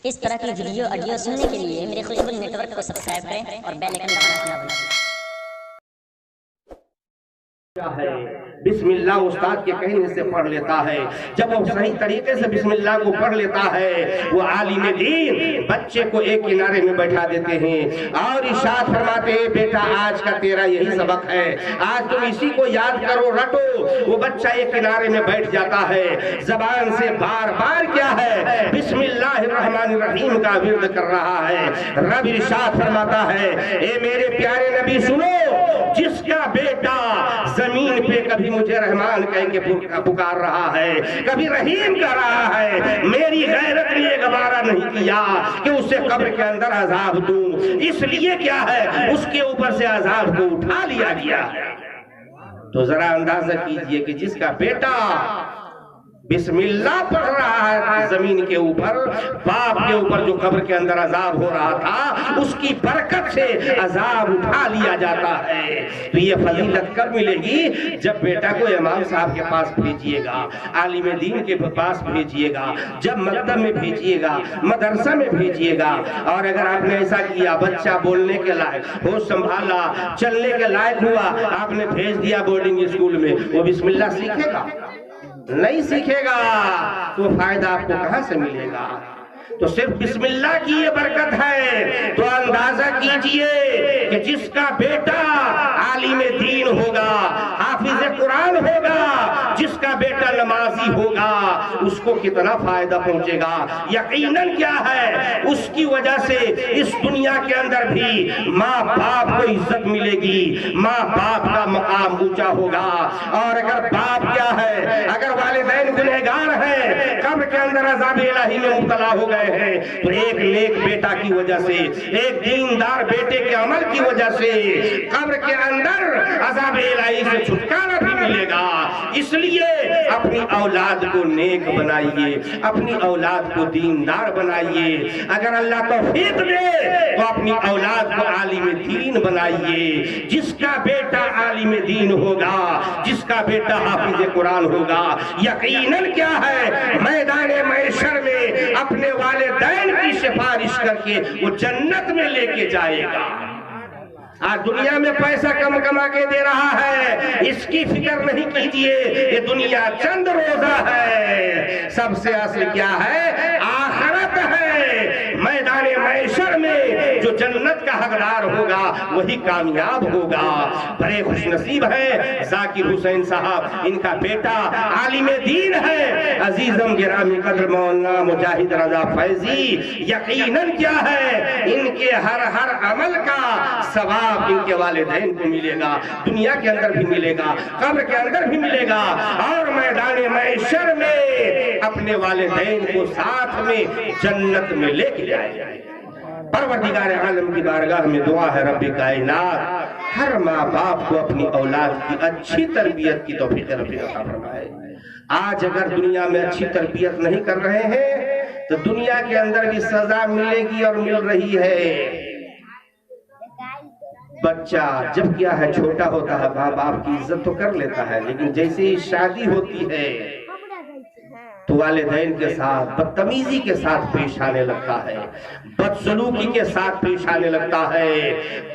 اس طرح کی video audio سننے کے لیے میرے خوشبو نیٹ ورک کو سبسکرائب کریں اور بیل آئیکن دبانا نہ بھولیں۔ بسم اللہ استاد کے کہنے سے پڑھ لیتا ہے، جب وہ صحیح طریقے سے بسم اللہ کو پڑھ لیتا ہے، وہ عالم دین بچے کو ایک کنارے میں بیٹھا دیتے ہیں اور ارشاد فرماتے ہیں بیٹا آج کا تیرا یہی سبق ہے، آج تم اسی کو یاد کرو رٹو۔ وہ بچہ ایک کنارے میں بیٹھ جاتا ہے، زبان سے بار بار کیا ہے بسم اللہ الرحمن الرحیم کا ورد کر رہا ہے۔ رب ارشاد فرماتا ہے اے میرے پیارے نبی سنو، جس کا بیٹا زمین پہ کبھی مجھے رحمان کہہ کے پکار رہا ہے، کبھی رحیم کر رہا ہے، میری غیرت نے گوارا نہیں کیا کہ اسے قبر کے اندر عذاب دوں، اس لیے کیا ہے اس کے اوپر سے عذاب کو اٹھا لیا گیا ہے۔ تو ذرا اندازہ کیجئے کہ جس کا بیٹا بسم اللہ پڑھ رہا ہے زمین کے اوپر، باپ کے اوپر جو قبر کے اندر عذاب ہو رہا تھا اس کی برکت سے عذاب اٹھا لیا جاتا ہے۔ تو یہ فضیلت کب ملے گی؟ جب بیٹا کو امام صاحب کے پاس بھیجیے گا، عالم دین کے پاس بھیجیے گا، جب مکتب میں بھیجیے گا، مدرسہ میں بھیجیے گا۔ اور اگر آپ نے ایسا کیا بچہ بولنے کے لائق ہوش سنبھالا، چلنے کے لائق ہوا، آپ نے بھیج دیا بورڈنگ اسکول میں، وہ بسم اللہ سیکھے گا؟ نہیں سیکھے گا، تو فائدہ آپ کو کہاں سے ملے گا؟ تو صرف بسم اللہ کی یہ برکت ہے۔ تو اندازہ کیجئے کہ جس کا بیٹا عالم دین ہوگا، حافظ قرآن ہوگا، جس کا بیٹا نمازی ہوگا، اس کو کتنا فائدہ پہنچے گا۔ یقیناً کیا ہے اس کی وجہ سے اس دنیا کے اندر بھی ماں باپ کو عزت ملے گی، ماں باپ کا مقام اونچا ہوگا۔ اور اگر باپ کیا ہے، اگر والدین گنہگار ہیں، قبر کے اندر عذاب الہی میں مبتلا ہو گئے ہیں، تو ایک نیک بیٹا کی وجہ سے، ایک دیندار بیٹے کے عمل کی وجہ سے قبر کے اندر عذاب الہی سے چھٹکارا بھی ملے گا۔ اس لیے اپنی اولاد کو نیک بنائیے، اپنی اولاد کو دیندار بنائیے۔ اگر اللہ توفیق دے تو اپنی اولاد کو عالم دین بنائیے۔ جس کا بیٹا عالم دین ہوگا، جس کا بیٹا حافظ قرآن ہوگا، یقیناً کیا ہے میدان محشر میں اپنے والدین کی سفارش کر کے وہ جنت میں لے کے جائے گا۔ آج دنیا میں پیسہ کم کما کے دے رہا ہے، اس کی فکر نہیں کیجئے، یہ دنیا چند روزہ ہے، سب سے اصل کیا ہے آخرت ہے۔ میدان محشر میں جو جنت کا حقدار ہوگا وہی کامیاب ہوگا۔ بڑے خوش نصیب ہے ذاکر حسین صاحب، ان کا بیٹا عالم دین ہے، عزیزم گرامی قدر مولانا مجاہد رضا فیضی۔ یقیناً کیا ہے ان کے ہر عمل کا ثواب ان کے والدین کو ملے گا، دنیا کے اندر بھی ملے گا، قبر کے اندر بھی ملے گا، اور میدان محشر میں اپنے والدین کو ساتھ میں جنت میں لے کے جائے جائے۔ پروردگار عالم کی بارگاہ میں دعا ہے رب کائنات ہر ماں باپ کو اپنی اولاد کی اچھی تربیت کی توفیق عطا فرمائے۔ آج اگر دنیا میں اچھی تربیت نہیں کر رہے ہیں تو دنیا کے اندر بھی سزا ملے گی اور مل رہی ہے۔ بچہ جب کیا ہے چھوٹا ہوتا ہے ماں باپ کی عزت تو کر لیتا ہے، لیکن جیسے ہی شادی ہوتی ہے تو والدین کے ساتھ بدتمیزی کے ساتھ پیش آنے لگتا ہے، بدسلوکی کے ساتھ پیش آنے لگتا ہے۔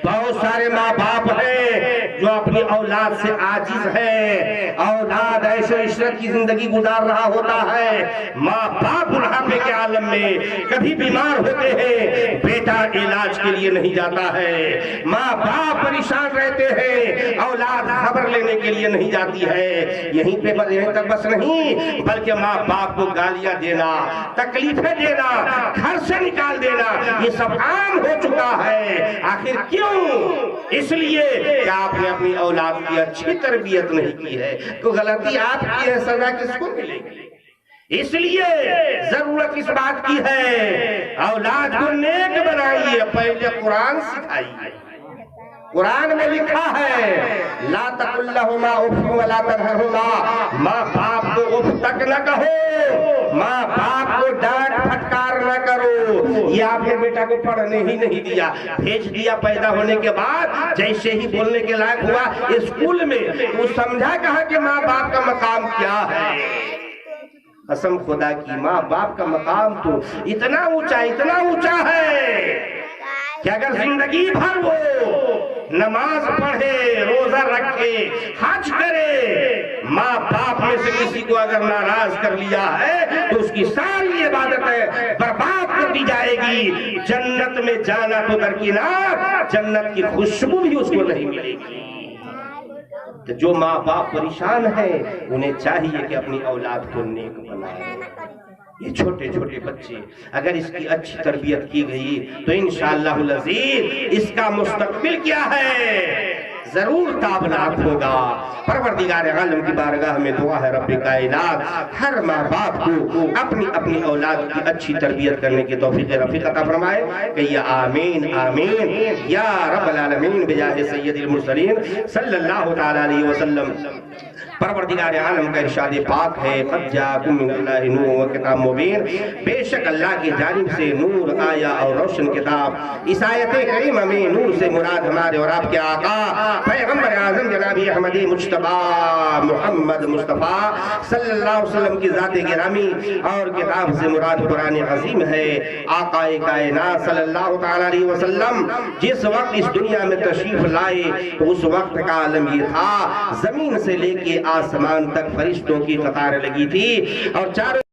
بہت سارے ماں باپ ہیں جو اپنی اولاد سے عاجز ہیں، اولاد عیش و عشرت کی زندگی گزار رہا ہوتا ہے، ماں باپ بڑھاپے کے عالم میں کبھی بیمار ہوتے ہیں، بیٹا علاج کے لیے نہیں جاتا ہے، ماں باپ پریشان رہتے ہیں، اولاد خبر لینے کے لیے نہیں جاتی ہے۔ یہیں تک بس نہیں بلکہ ماں باپ کو گالیاں دینا، تکلیفیں دینا، گھر سے نکال دینا، یہ سب عام ہو چکا ہے۔ آخر کیوں؟ اس لیے کہ آپ نے اپنی اولاد کی اچھی تربیت نہیں کی ہے۔ تو غلطی آپ کی ہے، سزا کس کو ملے گی؟ اس لیے ضرورت اس بات کی ہے اولاد کو نیک بنائیے، پہلے قرآن سکھائیے۔ قرآن میں لکھا ہے لا تقل لہما اف ولا تنہرہما، ماں باپ کو اف تک نہ کہو، ماں باپ کو ڈانٹ پھٹکار نہ کرو۔ یہ آپ نے بیٹا کو پڑھنے ہی نہیں دیا، بھیج دیا پیدا ہونے کے بعد، جیسے ہی بولنے کے لائق ہوا اسکول میں، وہ سمجھا کہا کہ ماں باپ کا مقام کیا ہے۔ قسم خدا کی ماں باپ کا مقام تو اتنا اونچا ہے کہ اگر زندگی بھر وہ نماز پڑھے، روزہ رکھے، حج کرے، ماں باپ میں سے کسی کو اگر ناراض کر لیا ہے تو اس کی ساری عبادتیں برباد کر دی جائے گی. جنت میں جانا تو درکنار، جنت کی خوشبو بھی اس کو نہیں ملے گی. جو ماں باپ پریشان ہیں انہیں چاہیے کہ اپنی اولاد کو نیک بنائیں. یہ چھوٹے چھوٹے بچے اگر اس کی اچھی تربیت کی گئی تو انشاءاللہ العزیز اس کا مستقبل کیا ہے ضرور تابناک ہوگا. پروردگار عالم کی بارگاہ میں دعا ہے رب کائنات ہر ماں باپ کو اپنی اولاد کی اچھی تربیت کرنے کی توفیق رفیق عطا فرمائے. کہیے آمین آمین یا رب العالمین بجاہ سید المرسلین صلی اللہ تعالی علیہ وسلم. پروردگار عالم کا ارشاد پاک ہے قد جاءکم من اللہ نور و کتاب مبین، بے شک اللہ کی جانب سے نور آیا اور روشن کتاب. اس آیت کریمہ میں نور سے مراد ہمارے اور آپ کے آقا پیغمبر اعظم جناب احمد مجتبیٰ محمد مصطفیٰ صلی اللہ علیہ وسلم کی ذات گرامی، اور کتاب سے مراد قرآن عظیم ہے. آقا کائنات صلی اللہ تعالی علیہ وسلم جس وقت اس دنیا میں تشریف لائے تو اس وقت کا عالم یہ تھا زمین سے لے کے آسمان تک فرشتوں کی قطار لگی تھی اور چاروں